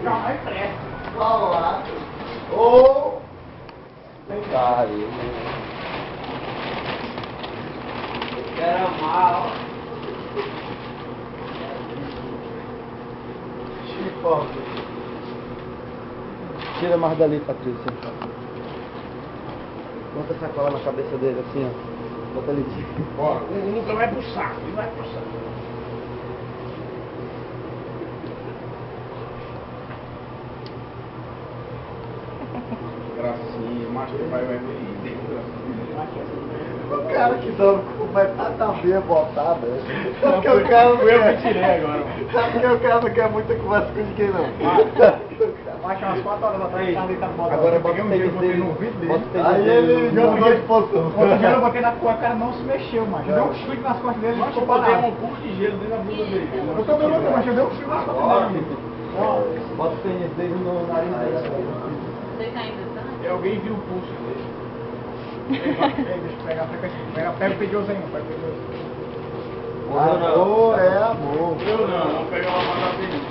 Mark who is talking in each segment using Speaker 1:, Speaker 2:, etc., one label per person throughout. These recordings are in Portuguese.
Speaker 1: Não, é pressa.
Speaker 2: Falado. Ô!
Speaker 3: Tá aí,
Speaker 1: Era mal.
Speaker 2: Chifão.
Speaker 3: Tira mais dali, Patrícia. Bota a sacola na cabeça dele, assim, ó. Bota ali.
Speaker 1: Ó, o Lucas vai pro saco, ele vai pro saco. Gracinha, macho que vai ver aí.
Speaker 2: O cara que dorme com vai estar bem botado. É
Speaker 1: Não,
Speaker 2: porque o cara não
Speaker 1: foi eu
Speaker 2: quer.
Speaker 1: que tirei agora.
Speaker 2: É porque o cara não quer muita conversa com ninguém, não.
Speaker 1: Baixa umas 4 horas atrás, tá ali, tá botando.
Speaker 3: Agora
Speaker 1: Peguei
Speaker 3: bota
Speaker 1: um dia,
Speaker 3: o
Speaker 1: eu botei
Speaker 3: tênis
Speaker 1: no ouvido
Speaker 3: dele. Bota o
Speaker 1: dele.
Speaker 3: tênis
Speaker 2: Aí
Speaker 3: dele
Speaker 2: ele
Speaker 3: no-
Speaker 2: mudou de posição.
Speaker 1: Outro dia eu botei na cor, o cara não se mexeu, mas eu dei um chute nas costas dele,
Speaker 4: Mas
Speaker 1: ficou
Speaker 4: eu botei
Speaker 1: parado.
Speaker 4: um pouco de gelo dentro da bunda dele.
Speaker 1: Eu também botei, mas eu dei um chute nas costas dele.
Speaker 3: Bota o tênis dele no nariz dele.
Speaker 5: Vocês ainda estão?
Speaker 4: E alguém viu o pulso dele.
Speaker 1: Ei, deixa eu pegar, pega o pediôzinho, pega o pediôzinho.
Speaker 2: Amor é amor.
Speaker 4: Eu não peguei uma batata dele.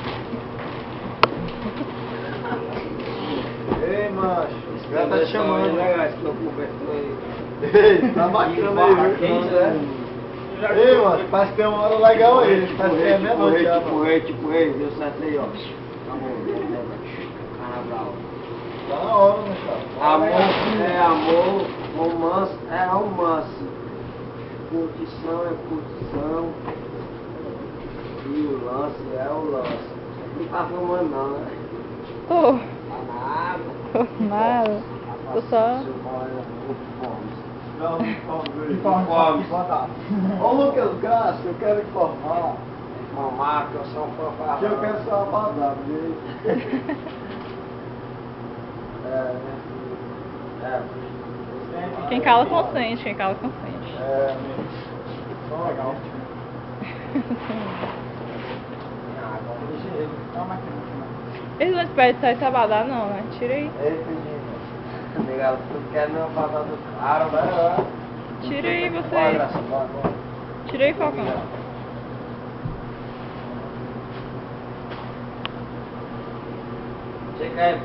Speaker 2: Ei, macho. O cara tá te chamando.
Speaker 3: Ei,
Speaker 2: Ei, tá bacana aí, viu? Ei, mano, parece que tem uma hora legal aí. Parece que é meia-noite já, mano.
Speaker 3: tipo rei, deu certo aí, ó. Carnaval.
Speaker 2: Tá na hora, né, cara?
Speaker 3: Amor é amor, romance é romance. Curtição é curtição. E o lance é o lance. Não tá fumando não, né?
Speaker 6: Tô.
Speaker 3: Tá nada.
Speaker 6: Tô nada. Tô só.
Speaker 2: Ô Lucas Graça, eu quero informar
Speaker 3: Mamar, que eu sou um fanfarrão.
Speaker 2: que eu quero ser uma badada, viu?
Speaker 6: Quem cala consente, quem cala consente.
Speaker 2: É,
Speaker 1: Só legal.
Speaker 6: Eles não te pedem sair sabadá não, né? Tira aí.
Speaker 2: ei, menino.
Speaker 3: Legal, tu quer não passar do cara, vai lá.
Speaker 6: Tira aí você.
Speaker 2: Vai, Graça, vai, vai.
Speaker 6: Tira aí, Falcão.
Speaker 3: Chega aí.